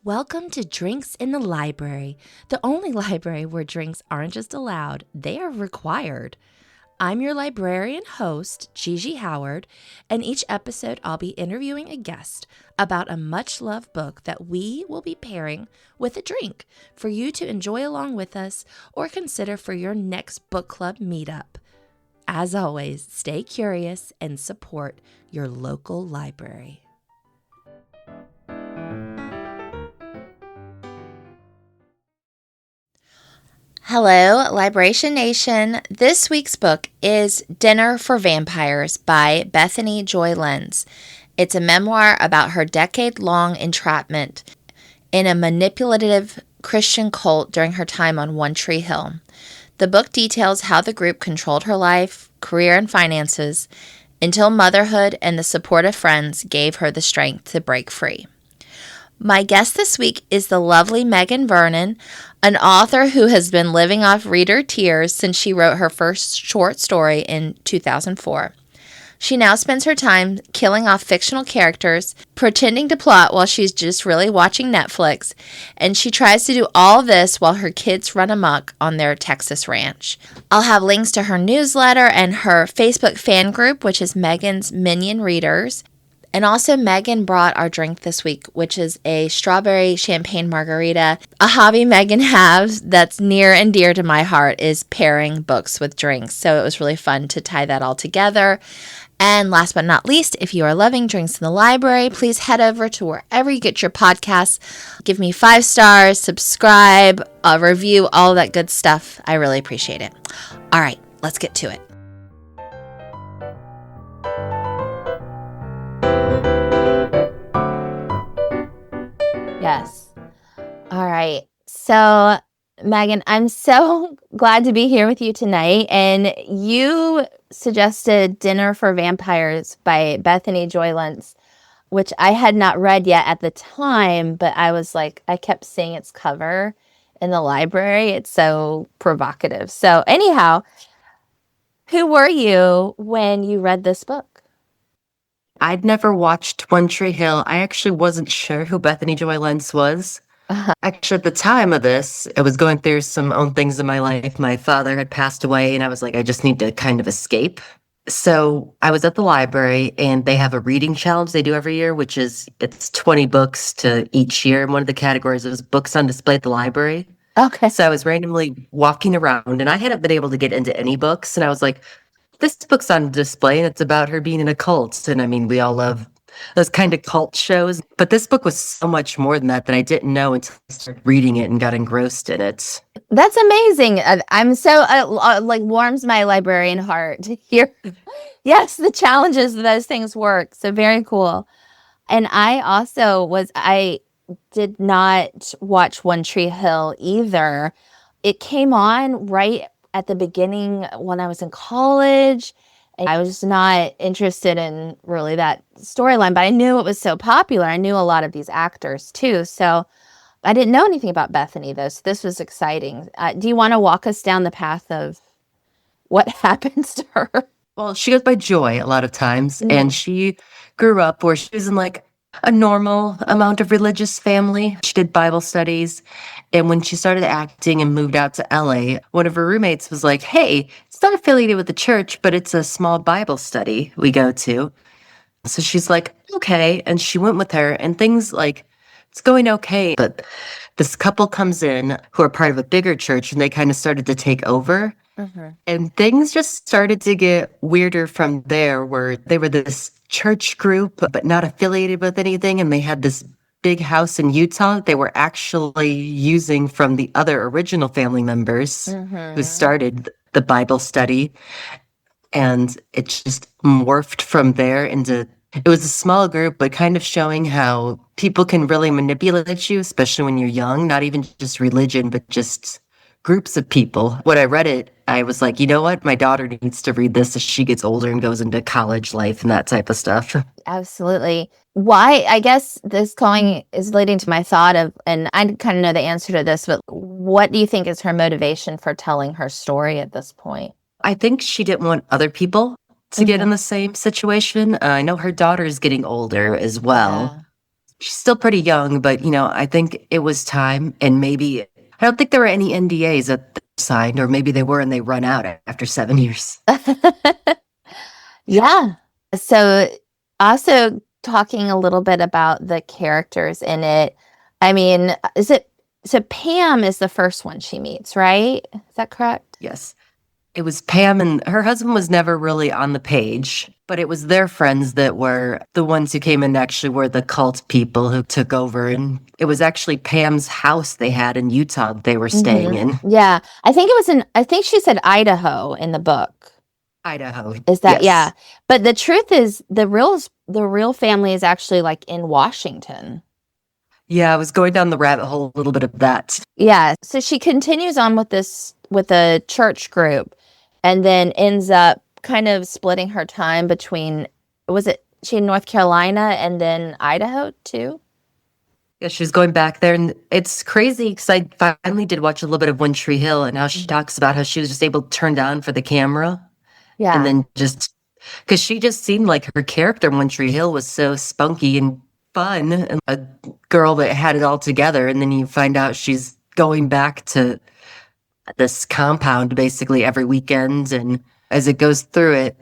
Welcome to Drinks in the Library, the only library where drinks aren't just allowed, they are required. I'm your librarian host, Gigi Howard, and each episode I'll be interviewing a guest about a much-loved book that we will be pairing with a drink for you to enjoy along with us or consider for your next book club meetup. As always, stay curious and support your local library. Hello, Liberation Nation. This week's book is Dinner for Vampires by Bethany Joy Lenz. It's a memoir about her decade-long entrapment in a manipulative Christian cult during her time on One Tree Hill. The book details how the group controlled her life, career, and finances until motherhood and the support of friends gave her the strength to break free. My guest this week is the lovely Magan Vernon, an author who has been living off reader tears since she wrote her first short story in 2004. She now spends her time killing off fictional characters, pretending to plot while she's just really watching Netflix, and she tries to do all this while her kids run amok on their Texas ranch. I'll have links to her newsletter and her Facebook fan group, which is Megan's Minion Readers. And also, Megan brought our drink this week, which is a strawberry champagne margarita. A hobby Megan has that's near and dear to my heart is pairing books with drinks. So it was really fun to tie that all together. And last but not least, if you are loving Drinks in the Library, please head over to wherever you get your podcasts. Give me 5 stars, subscribe, review, all that good stuff. I really appreciate it. All right, let's get to it. Yes. All right. So, Megan, I'm so glad to be here with you tonight. And you suggested Dinner for Vampires by Bethany Joy Lenz, which I had not read yet at the time, but I was like, I kept seeing its cover in the library. It's so provocative. So anyhow, who were you when you read this book? I'd never watched One Tree Hill. I actually wasn't sure who Bethany Joy Lenz was. Actually, at the time of this, I was going through some own things in my life. My father had passed away, and I was like, I just need to kind of escape. So I was at the library, and they have a reading challenge they do every year, which is it's 20 books to each year. And one of the categories is books on display at the library. Okay. So I was randomly walking around, and I hadn't been able to get into any books. And I was like, this book's on display, and it's about her being in a cult. And I mean, we all love those kind of cult shows. But this book was so much more than that I didn't know until I started reading it and got engrossed in it. That's amazing. I'm so, warms my librarian heart to hear, yes, the challenges of those things work. So very cool. And I did not watch One Tree Hill either. It came on right at the beginning when I was in college. And I was not interested in really that storyline, but I knew it was so popular. I knew a lot of these actors too. So I didn't know anything about Bethany though. So this was exciting. Do you want to walk us down the path of what happens to her? Well, she goes by Joy a lot of times, and she grew up where she was in like a normal amount of religious family. She did Bible studies, and when she started acting and moved out to LA, one of her roommates was like, hey, it's not affiliated with the church, but it's a small Bible study we go to. So she's like, okay, and she went with her, and things like, it's going okay, but this couple comes in who are part of a bigger church, and they kind of started to take over. And things just started to get weirder from there, where they were this church group, but not affiliated with anything. And they had this big house in Utah that they were actually using from the other original family members who started the Bible study. And it just morphed from there into, it was a small group, but kind of showing how people can really manipulate you, especially when you're young, not even just religion, but just groups of people. When I read it, I was like, you know what? My daughter needs to read this as she gets older and goes into college life and that type of stuff. Absolutely. Why? I guess this going is leading to my thought of, and I kind of know the answer to this, but what do you think is her motivation for telling her story at this point? I think she didn't want other people to get in the same situation. I know her daughter is getting older as well. She's still pretty young, but I think it was time, and maybe I don't think there were any NDAs that they signed, or maybe they were and they run out after 7 years. Yeah. So, also talking a little bit about the characters in it. I mean, is it so Pam is the first one she meets, right? Is that correct? Yes. It was Pam, and her husband was never really on the page, but it was their friends that were the ones who came in, actually were the cult people who took over. And it was actually Pam's house they had in Utah that they were staying in. Yeah. I think she said Idaho in the book. Idaho. Is that, yeah. Yes. But the truth is the real family is actually like in Washington. Yeah, I was going down the rabbit hole a little bit of that. Yeah. So she continues on with a church group and then ends up kind of splitting her time between, was it she in North Carolina and then Idaho too? Yeah, she was going back there, and it's crazy because I finally did watch a little bit of One Tree Hill, and how she talks about how she was just able to turn down for the camera, and Yeah. then just because she just seemed like her character in One Tree Hill was so spunky and fun, and a girl that had it all together, and then you find out she's going back to this compound basically every weekend, and as it goes through it,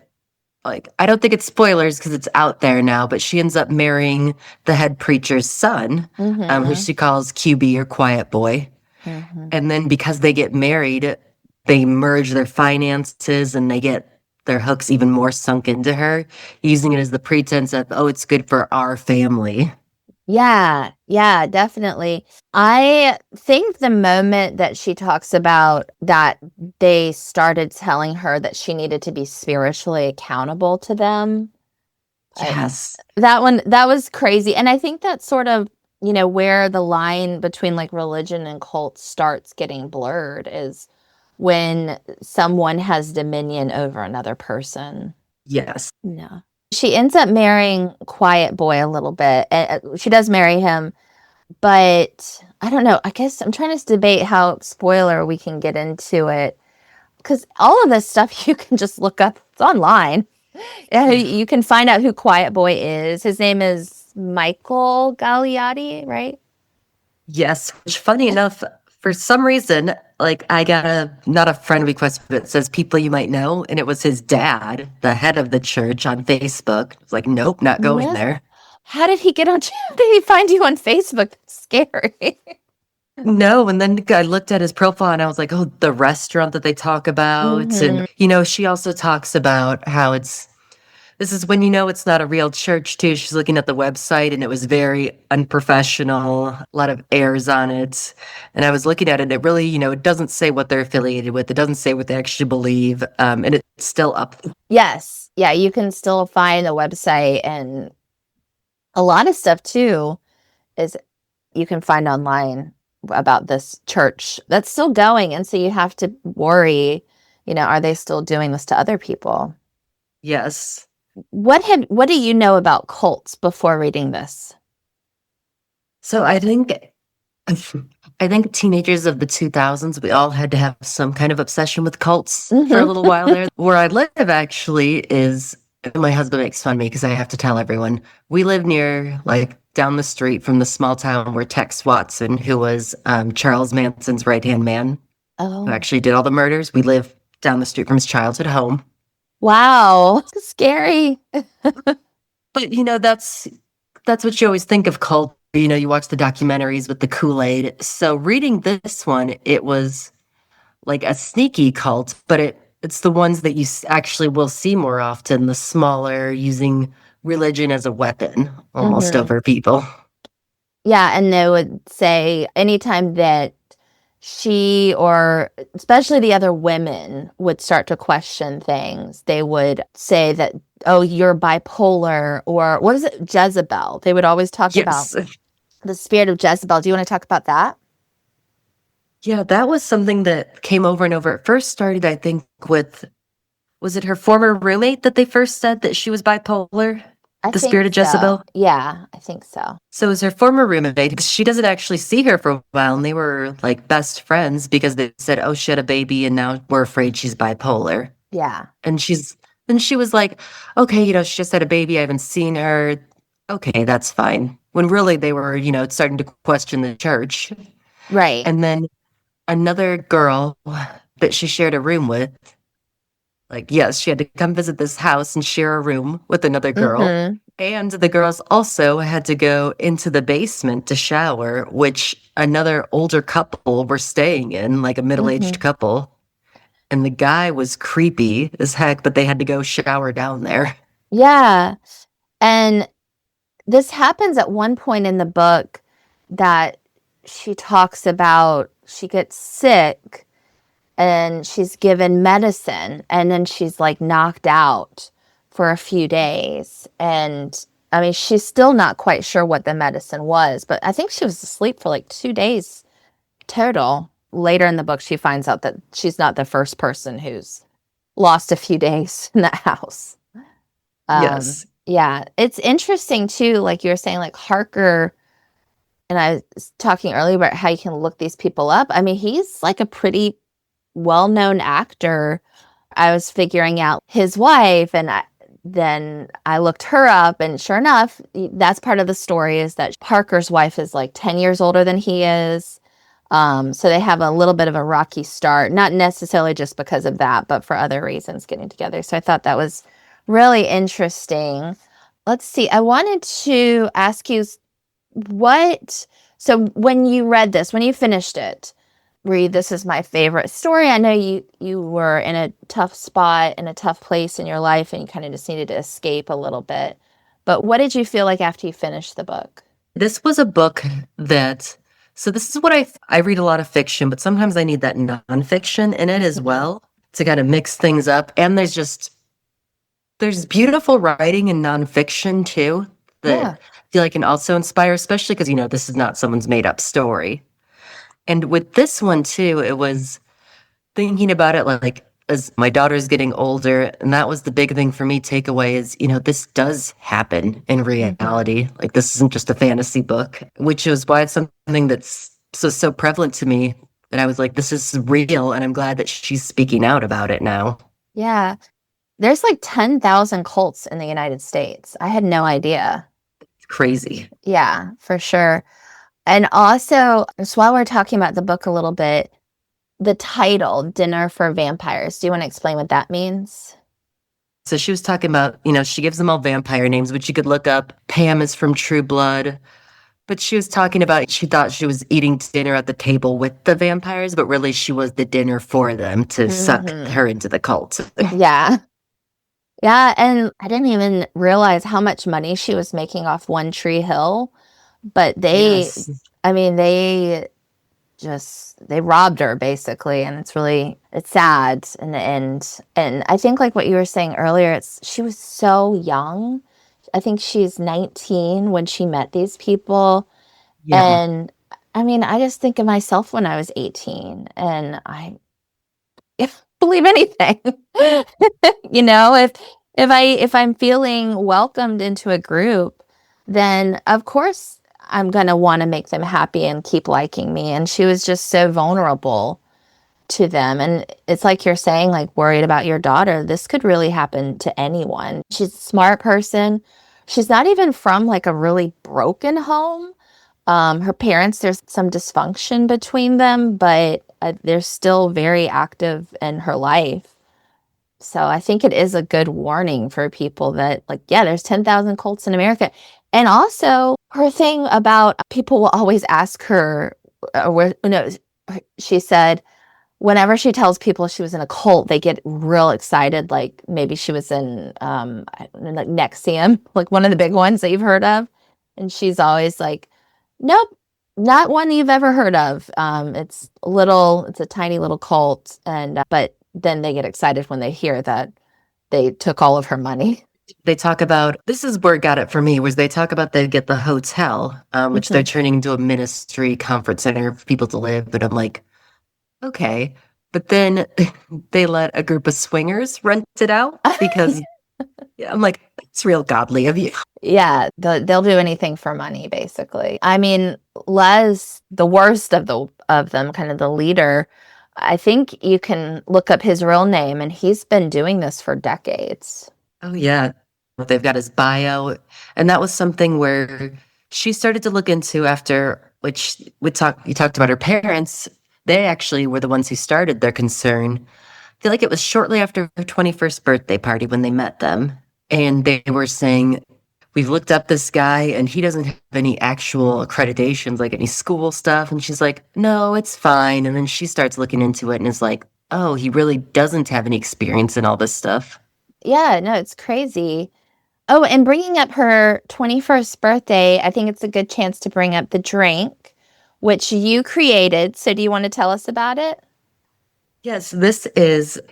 like, I don't think it's spoilers because it's out there now, but she ends up marrying the head preacher's son, who she calls QB, or Quiet Boy. And then because they get married, they merge their finances and they get their hooks even more sunk into her, using it as the pretense of, oh, it's good for our family. Yeah, yeah, definitely. I think the moment that she talks about that they started telling her that she needed to be spiritually accountable to them, Yes. that was crazy. And I think that's sort of, where the line between like religion and cult starts getting blurred is when someone has dominion over another person. Yes. Yeah. She ends up marrying Quiet Boy a little bit. She does marry him, but I don't know. I guess I'm trying to debate how spoiler we can get into it because all of this stuff you can just look up. It's online. You can find out who Quiet Boy is. His name is Michael Gagliotti, right? Yes. Which, funny enough, for some reason, like, I got not a friend request, but it says people you might know. And it was his dad, the head of the church, on Facebook. I was like, nope, not going Yeah. there. How did he get on? Did he find you on Facebook? That's scary. No, and then I looked at his profile and I was like, oh, the restaurant that they talk about. And, she also talks about how this is when it's not a real church, too. She's looking at the website and it was very unprofessional, a lot of errors on it. And I was looking at it, and it really, it doesn't say what they're affiliated with. It doesn't say what they actually believe. And it's still up. Yes. Yeah, you can still find the website, and a lot of stuff too is you can find online about this church that's still going. And so you have to worry, are they still doing this to other people? Yes. What do you know about cults before reading this? So I think teenagers of the 2000s, we all had to have some kind of obsession with cults for a little while there. Where I live, actually, is, my husband makes fun of me because I have to tell everyone, we live near, like, down the street from the small town where Tex Watson, who was Charles Manson's right-hand man, who actually did all the murders. We live down the street from his childhood home. Wow. Scary. But, that's what you always think of cult. You watch the documentaries with the Kool-Aid. So reading this one, it was like a sneaky cult, but it's the ones that you actually will see more often, the smaller, using religion as a weapon almost over people. Yeah, and they would say anytime that she, or especially the other women, would start to question things, they would say that, oh, you're bipolar, or what is it, Jezebel. They would always talk about the spirit of Jezebel. Do you want to talk about that? Yeah, that was something that came over and over. It first started, I think, with, was it her former roommate that they first said that she was bipolar? The spirit of Jezebel? Yeah, I think so. So it was her former roommate. She doesn't actually see her for a while, and they were like best friends because they said, oh, she had a baby and now we're afraid she's bipolar. Yeah. And she was like, okay, she just had a baby. I haven't seen her. Okay, that's fine. when really they were, starting to question the church. Right. And then another girl that she shared a room with, like, yes, she had to come visit this house and share a room with another girl. Mm-hmm. And the girls also had to go into the basement to shower, which another older couple were staying in, like a middle-aged Mm-hmm. couple. And the guy was creepy as heck, but they had to go shower down there. Yeah. And this happens at one point in the book that she talks about she gets sick and she's given medicine and then she's like knocked out for a few days. And I mean, she's still not quite sure what the medicine was, but I think she was asleep for like 2 days total. Later in the book, she finds out that she's not the first person who's lost a few days in that house. Yes. Yeah, it's interesting too, like you were saying, like Harker, and I was talking earlier about how you can look these people up. I mean, he's like a pretty well-known actor. I was figuring out his wife, and then I looked her up, and sure enough, that's part of the story is that Parker's wife is like 10 years older than he is. So they have a little bit of a rocky start, not necessarily just because of that, but for other reasons getting together. So I thought that was really interesting. Let's see. I wanted to ask you so when you read this, when you finished it, this is my favorite story. I know you were in a tough spot, in a tough place in your life, and you kind of just needed to escape a little bit. But what did you feel like after you finished the book? This was a book that, so this is what I read a lot of fiction, but sometimes I need that nonfiction in it as Mhm. well to kind of mix things up. And there's beautiful writing in nonfiction too that Yeah. I feel like can also inspire, especially because, this is not someone's made up story. And with this one too, it was thinking about it like as my daughter's getting older, and that was the big thing for me takeaway is, this does happen in Mhm. reality. Like this isn't just a fantasy book, which is why it's something that's so prevalent to me that I was like, this is real, and I'm glad that she's speaking out about it now. Yeah. There's like 10,000 cults in the United States. I had no idea. It's crazy. Yeah, for sure. And also, just while we're talking about the book a little bit, the title, Dinner for Vampires, do you want to explain what that means? So she was talking about, she gives them all vampire names, which you could look up. Pam is from True Blood. But she was talking about she thought she was eating dinner at the table with the vampires, but really she was the dinner for them to suck Hmm. her into the cult. Yeah. Yeah. And I didn't even realize how much money she was making off One Tree Hill. But Yes. I mean, they robbed her basically. And it's sad in the end. And I think, like what you were saying earlier, she was so young. I think she's 19 when she met these people. Yeah. And I mean, I just think of myself when I was 18 and I if believe anything. If I'm feeling welcomed into a group, then of course I'm going to want to make them happy and keep liking me. And she was just so vulnerable to them. And it's like you're saying, like worried about your daughter. This could really happen to anyone. She's a smart person. She's not even from like a really broken home. Her parents, there's some dysfunction between them, but they're still very active in her life. So I think it is a good warning for people that, like, yeah, there's 10,000 cults in America. And also, her thing about people will always ask her, she said, whenever she tells people she was in a cult, they get real excited. Like maybe she was in like Nexium, like one of the big ones that you've heard of. And she's always like, nope, not one you've ever heard of. It's a tiny little cult. And, but then they get excited when they hear that they took all of her money. They talk about this is where it got it for me was they talk about they get the hotel, which they're Mhm. turning into a ministry conference center for people to live. But I'm like, okay. But then they let a group of swingers rent it out because yeah, I'm like, it's real godly of you. Yeah, they'll do anything for money, basically. I mean, Les, the worst of them, kind of the leader, I think you can look up his real name, and he's been doing this for decades. Oh yeah. They've got his bio. And that was something where she started to look into after, which you talked about her parents. They actually were the ones who started their concern. I feel like it was shortly after her 21st birthday party when they met them. And they were saying, we've looked up this guy and he doesn't have any actual accreditations, like any school stuff. And she's like, no, it's fine. And then she starts looking into it and is like, oh, he really doesn't have any experience in all this stuff. Yeah, no, it's crazy. Oh, and bringing up her 21st birthday, I think it's a good chance to bring up the drink, which you created. So do you want to tell us about it? Yes,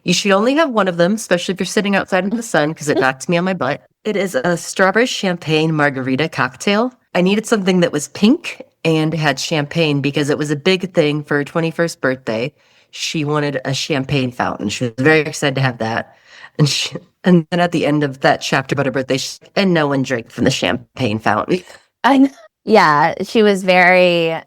you should only have one of them, especially if you're sitting outside in the sun, because it knocked me on my butt. It is a strawberry champagne margarita cocktail. I needed something that was pink and had champagne because it was a big thing for her 21st birthday. She wanted a champagne fountain. She was very excited to have that. And then at the end of that chapter about her birthday, and no one drank from the champagne fountain. Yeah, she was very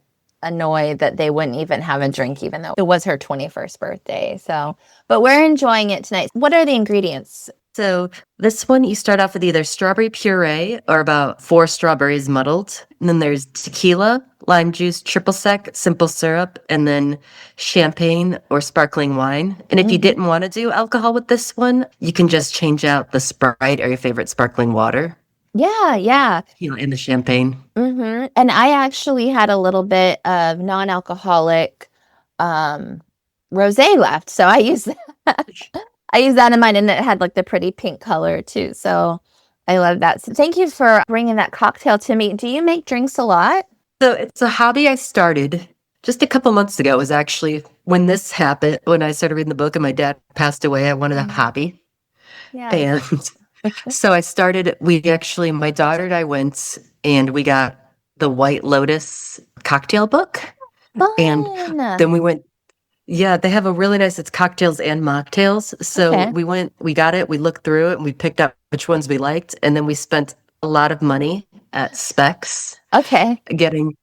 annoyed that they wouldn't even have a drink, even though it was her 21st birthday. So, but we're enjoying it tonight. What are the ingredients? So this one, you start off with either strawberry puree or about 4 strawberries muddled. And then there's tequila, lime juice, triple sec, simple syrup, and then champagne or sparkling wine. And if you didn't want to do alcohol with this one, you can just change out the Sprite or your favorite sparkling water. Yeah. In the champagne. And I actually had a little bit of non-alcoholic rosé left, so I used that. I used that in mine, and it had like the pretty pink color too. So I love that. So thank you for bringing that cocktail to me. Do you make drinks a lot? So it's a hobby I started just a couple months ago. It was actually when this happened, when I started reading the book and my dad passed away, I wanted a hobby. Yeah. And so my daughter and I went and we got the White Lotus cocktail book. Fun. And then we went, they have a really nice, it's cocktails and mocktails. So we got it, we looked through it, and we picked out which ones we liked. And then we spent a lot of money at Specs. Okay. Getting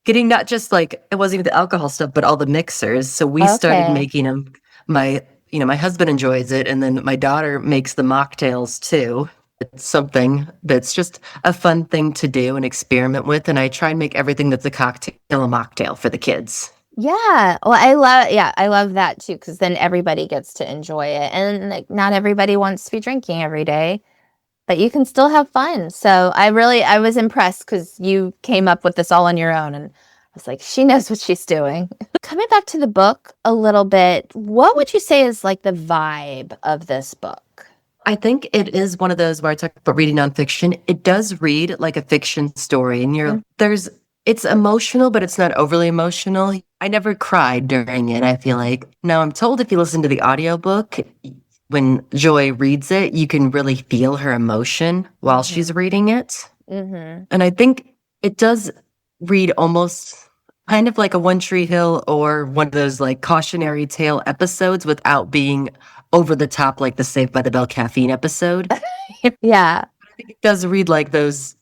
not just like, it wasn't even the alcohol stuff, but all the mixers. So we started making them. My husband enjoys it. And then my daughter makes the mocktails too. It's something that's just a fun thing to do and experiment with. And I try and make everything that's a cocktail a mocktail for the kids. Yeah. Well, I love that too, because then everybody gets to enjoy it. And like, not everybody wants to be drinking every day, but you can still have fun. So I was impressed because you came up with this all on your own. And I was like, she knows what she's doing. Coming back to the book a little bit, what would you say is like the vibe of this book? I think it is one of those where I talk about reading nonfiction. It does read like a fiction story, and it's emotional, but it's not overly emotional. I never cried during it, I feel like. Now, I'm told if you listen to the audiobook, when Joy reads it, you can really feel her emotion while she's reading it. And I think it does read almost kind of like a One Tree Hill or one of those like cautionary tale episodes without being over the top like the Saved by the Bell caffeine episode. Yeah. I think it does read like those,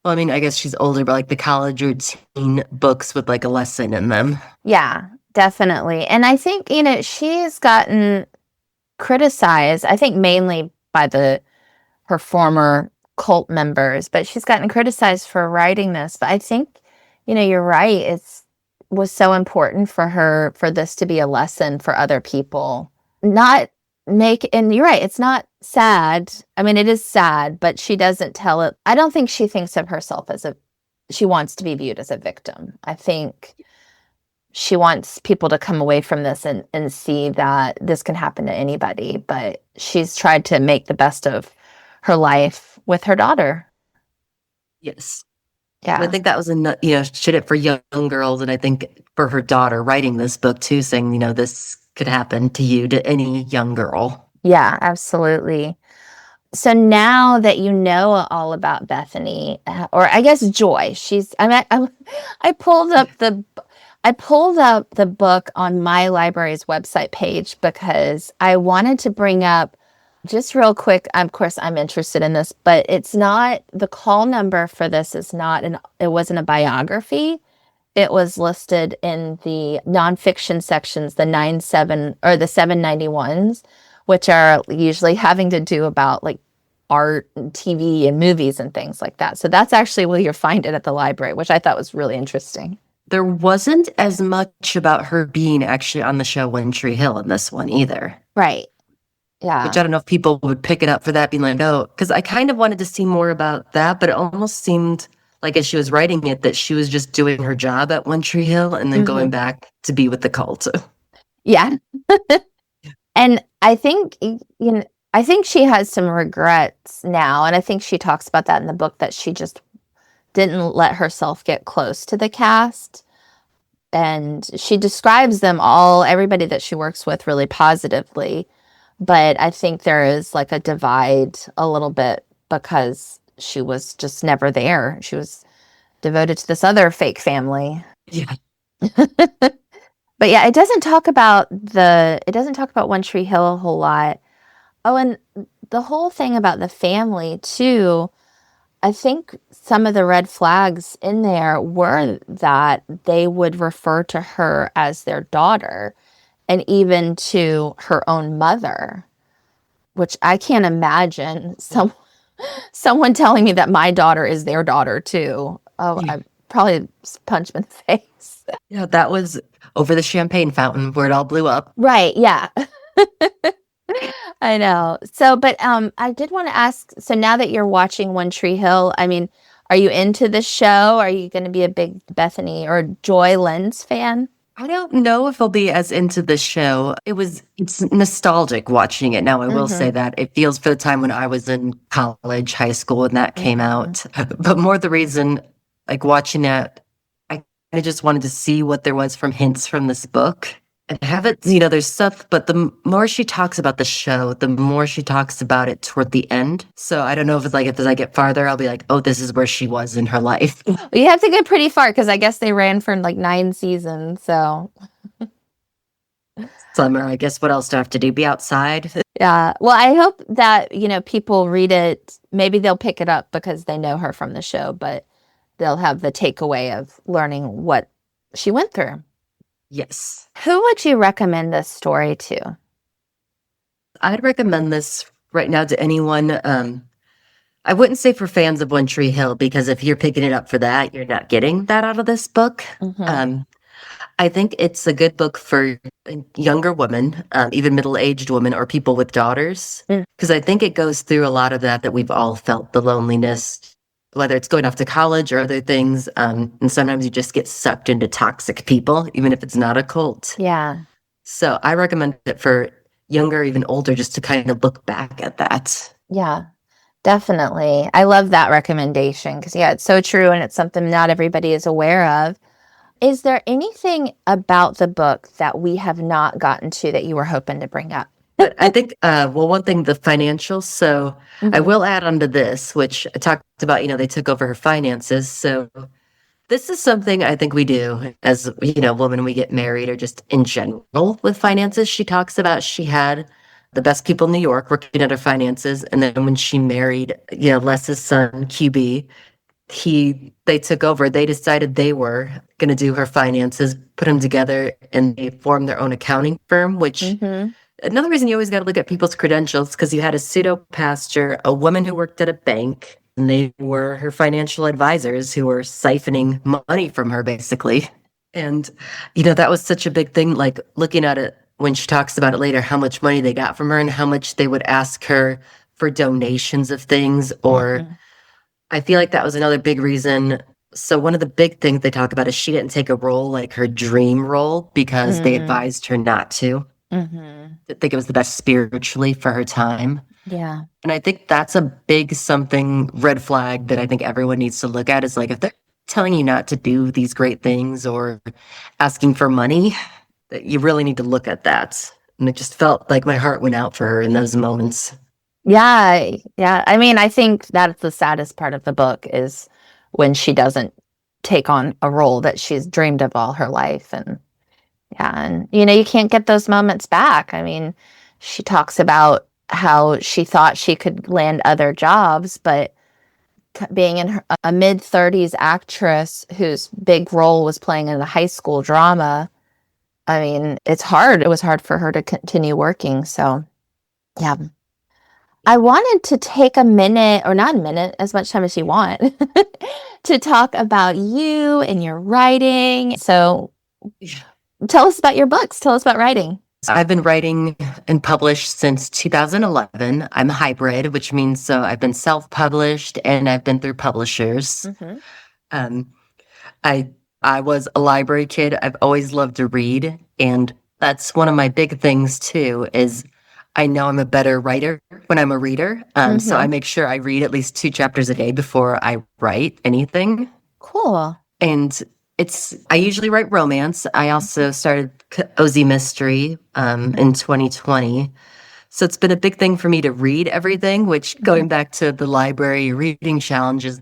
well, I mean, I guess she's older, but like the college or teen books with like a lesson in them. Yeah, definitely. And I think, she's gotten criticized, I think mainly by her former cult members, but she's gotten criticized for writing this. But I think, you're right. It was so important for her, for this to be a lesson for other people. And you're right, it's not sad. I mean, it is sad, but she doesn't tell it. I don't think she thinks of herself she wants to be viewed as a victim. I think she wants people to come away from this and see that this can happen to anybody, but she's tried to make the best of her life with her daughter. Yes. Yeah. I think that was she did it for young girls, and I think for her daughter writing this book too, saying, this could happen to you, to any young girl. Yeah, absolutely. So now that you know all about Bethany, or I guess Joy, I pulled up the book on my library's website page because I wanted to bring up just real quick. Of course, I'm interested in this, but it's not, the call number for this is not it wasn't a biography. It was listed in the nonfiction sections, the 97 or the 791s, which are usually having to do about like art and TV and movies and things like that. So that's actually where you'll find it at the library, which I thought was really interesting. There wasn't as much about her being actually on the show One Tree Hill in this one either. Right. Which Yeah. I don't know if people would pick it up for that, being like, oh, because I kind of wanted to see more about that, but it almost seemed like as she was writing it that she was just doing her job at One Tree Hill and then going back to be with the cult. Yeah. And I think, I think she has some regrets now. And I think she talks about that in the book, that she just didn't let herself get close to the cast. And she describes them all, everybody that she works with, really positively. But I think there is like a divide a little bit because she was just never there. She was devoted to this other fake family. Yeah. But yeah, it doesn't talk about One Tree Hill a whole lot. Oh, and the whole thing about the family too, I think some of the red flags in there were that they would refer to her as their daughter and even to her own mother, which I can't imagine someone telling me that my daughter is their daughter too. Oh, Yeah. I probably punch them in the face. Yeah, that was over the champagne fountain where it all blew up. Right, yeah. I know. So, but I did want to ask, so now that you're watching One Tree Hill, I mean, are you into the show? Are you going to be a big Bethany or Joy Lenz fan? I don't know if I'll be as into the show. It's nostalgic watching it now. I will say that it feels for the time when I was in college, high school, when that came out. But more the reason, like watching it, I kind of just wanted to see what there was from hints from this book. And have it, there's stuff, but the more she talks about the show, the more she talks about it toward the end. So I don't know if it's like, if as I get farther, I'll be like, oh, this is where she was in her life. Well, you have to get pretty far because I guess they ran for like 9 seasons. So Summer, I guess what else do I have to do? Be outside? yeah. Well, I hope that, people read it. Maybe they'll pick it up because they know her from the show, but they'll have the takeaway of learning what she went through. Yes. Who would you recommend this story to? I'd recommend this right now to anyone. I wouldn't say for fans of One Tree Hill, because if you're picking it up for that, you're not getting that out of this book. I think it's a good book for younger women, even middle-aged women or people with daughters, because I think it goes through a lot of that we've all felt, the loneliness, whether it's going off to college or other things. And sometimes you just get sucked into toxic people, even if it's not a cult. Yeah. So I recommend it for younger, even older, just to kind of look back at that. Yeah, definitely. I love that recommendation because, yeah, it's so true and it's something not everybody is aware of. Is there anything about the book that we have not gotten to that you were hoping to bring up? But I think, one thing, the financials. So I will add on to this, which I talked about, they took over her finances. So this is something I think we do as, women, we get married or just in general with finances. She talks about she had the best people in New York working at her finances. And then when she married, Les's son, QB, they took over. They decided they were going to do her finances, put them together, and they formed their own accounting firm, which another reason you always got to look at people's credentials, because you had a pseudo pastor, a woman who worked at a bank, and they were her financial advisors who were siphoning money from her, basically. And, that was such a big thing, like looking at it when she talks about it later, how much money they got from her and how much they would ask her for donations of things. Or I feel like that was another big reason. So one of the big things they talk about is she didn't take a role like her dream role because they advised her not to. I think it was the best spiritually for her time. Yeah. And I think that's a big red flag that I think everyone needs to look at, is like, if they're telling you not to do these great things or asking for money, that you really need to look at that. And it just felt like my heart went out for her in those moments. Yeah. Yeah. I mean, I think that's the saddest part of the book is when she doesn't take on a role that she's dreamed of all her life. And yeah, and you can't get those moments back. I mean, she talks about how she thought she could land other jobs, but being a mid-30s actress whose big role was playing in the high school drama, I mean, it's hard. It was hard for her to continue working. So, yeah. I wanted to take a minute, or not a minute, as much time as you want, to talk about you and your writing. So tell us about your books. Tell us about writing. I've been writing and published since 2011. I'm a hybrid, which means so I've been self-published and I've been through publishers. Mm-hmm. Um, I I was a library kid. I've always loved to read, and that's one of my big things too, is I know I'm a better writer when I'm a reader. So I Mm-hmm. make sure I read at least 2 chapters a day before I write anything. Cool. And I usually write romance. I also started cozy mystery in 2020. So it's been a big thing for me to read everything, which going back to the library reading challenge is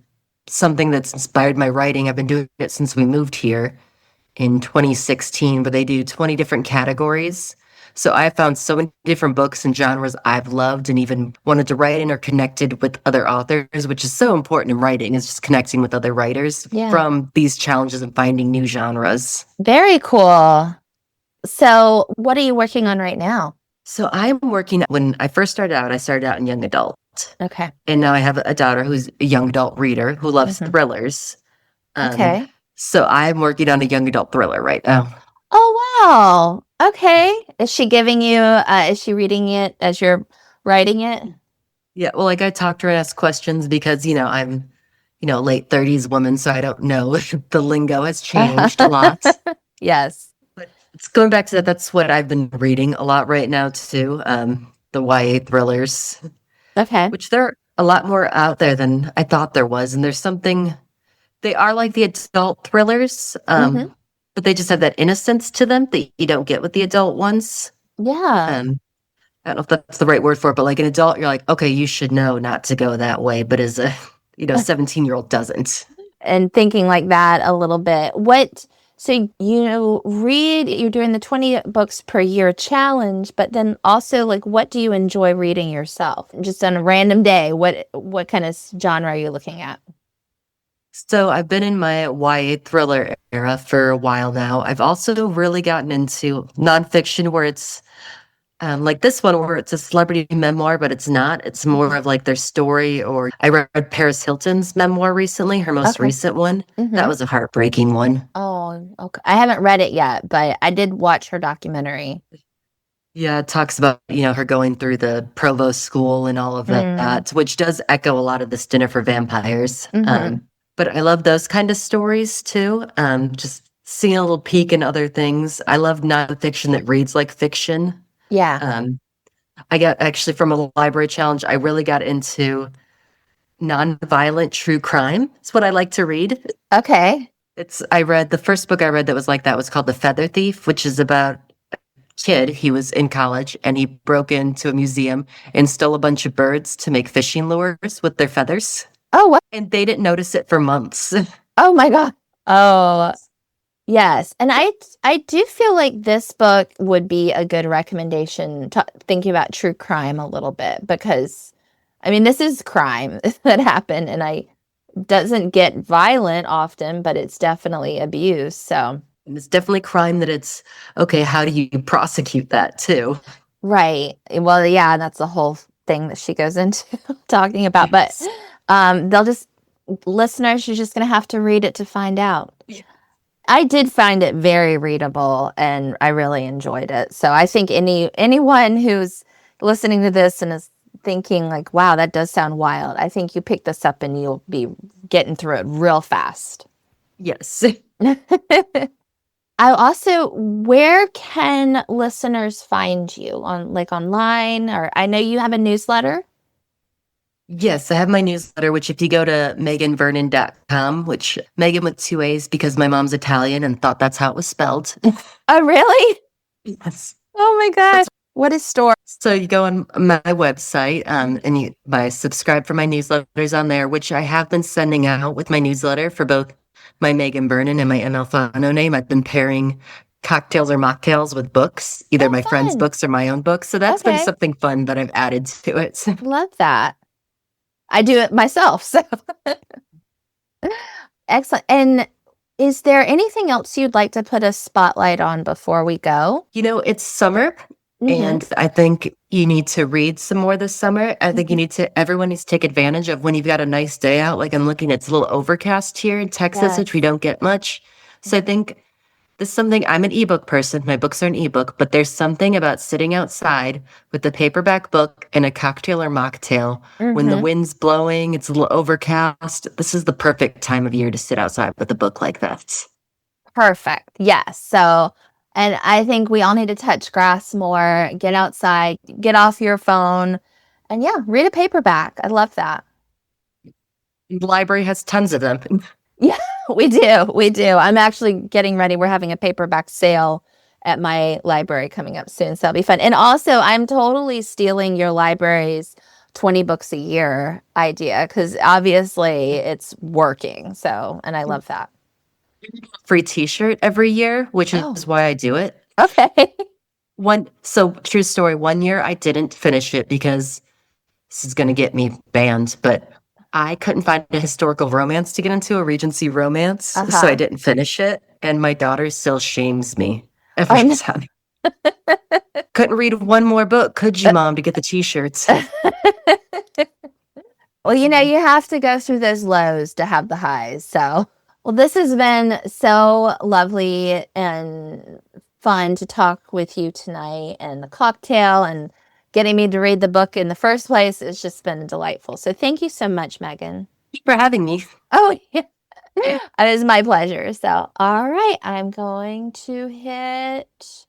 something that's inspired my writing. I've been doing it since we moved here in 2016, but they do 20 different categories. So I found so many different books and genres I've loved and even wanted to write in or connected with other authors, which is so important in writing, is just connecting with other writers from these challenges and finding new genres. Very cool. So what are you working on right now? So when I first I started out in young adult. Okay. And now I have a daughter who's a young adult reader who loves thrillers. Okay. So I'm working on a young adult thriller right now. Oh, wow. Okay. Is she is she reading it as you're writing it? Yeah, well, like I talk to her and ask questions because, I'm, late 30s woman, so I don't know. The lingo has changed a lot. Yes. But it's going back to that. That's what I've been reading a lot right now, too. The YA thrillers. Okay. Which there are a lot more out there than I thought there was. And they are like the adult thrillers, but they just have that innocence to them that you don't get with the adult ones. Yeah. I don't know if that's the right word for it, but like an adult, you're like, okay, you should know not to go that way. But as a, 17-year-old doesn't. And thinking like that a little bit. So you're doing the 20 books per year challenge, but then also like, what do you enjoy reading yourself? Just on a random day, what kind of genre are you looking at? So I've been in my YA thriller era for a while now. I've also really gotten into nonfiction where it's like this one where it's a celebrity memoir, but it's not. It's more of like their story. Or I read Paris Hilton's memoir recently, her most recent one. That was a heartbreaking one. Oh, okay. I haven't read it yet, but I did watch her documentary. Yeah, it talks about, her going through the provost school and all of that, which does echo a lot of this Dinner for Vampires. But I love those kind of stories too. Just seeing a little peek in other things. I love nonfiction that reads like fiction. Yeah. I got actually from a library challenge, I really got into nonviolent true crime. It's what I like to read. Okay. The first book I read that was like that was called The Feather Thief, which is about a kid. He was in college and he broke into a museum and stole a bunch of birds to make fishing lures with their feathers. Oh, what? And they didn't notice it for months. Oh my God. Oh, yes. And I do feel like this book would be a good recommendation thinking about true crime a little bit because I mean, this is crime that happened and doesn't get violent often, but it's definitely abuse. So and it's definitely crime that it's okay. How do you prosecute that too? Right. Well, yeah, that's the whole thing that she goes into talking about. But listeners, you're just going to have to read it to find out. Yeah. I did find it very readable and I really enjoyed it. So I think anyone who's listening to this and is thinking like, wow, that does sound wild. I think you pick this up and you'll be getting through it real fast. Yes. Where can listeners find you online, or I know you have a newsletter? Yes, I have my newsletter, which if you go to meganvernon.com, which Megan with 2 A's because my mom's Italian and thought that's how it was spelled. Oh, really? Yes. Oh my gosh. What is store? So you go on my website and you subscribe for my newsletters on there, which I have been sending out with my newsletter for both my Megan Vernon and my M. Alfano name. I've been pairing cocktails or mocktails with books, either my friends' books or my own books. So that's been something fun that I've added to it. Love that. I do it myself. So excellent. And is there anything else you'd like to put a spotlight on before we go? It's summer. Mm-hmm. And I think you need to read some more this summer. I think Mm-hmm. everyone needs to take advantage of when you've got a nice day out. Like I'm looking, it's a little overcast here in Texas, which we Yes. don't get much. So I Mm-hmm. think this is something, I'm an ebook person. My books are an ebook, but there's something about sitting outside with the paperback book and a cocktail or mocktail when the Mm-hmm. wind's blowing, it's a little overcast. This is the perfect time of year to sit outside with a book like that. Perfect. Yes. So, and I think we all need to touch grass more, get outside, get off your phone, and yeah, read a paperback. I love that. The library has tons of them. Yeah, we do. We do. I'm actually getting ready. We're having a paperback sale at my library coming up soon, so that'll be fun. And also, I'm totally stealing your library's 20 books a year idea because obviously it's working. So, and I love that. Free t-shirt every year, which Oh, is why I do it. okay. So true story, one year I didn't finish it because this is going to get me banned, but I couldn't find a historical romance to get into, a Regency romance, so I Uh-huh. didn't finish it. And my daughter still shames me every Oh, no. time. Couldn't read one more book, could you, Mom, to get the t-shirts? Well, you have to go through those lows to have the highs. So, well, this has been so lovely and fun to talk with you tonight, and the cocktail and getting me to read the book in the first place. It's just been delightful. So, thank you so much, Megan. Thank you for having me. Oh, yeah. It is my pleasure. So, all right, I'm going to hit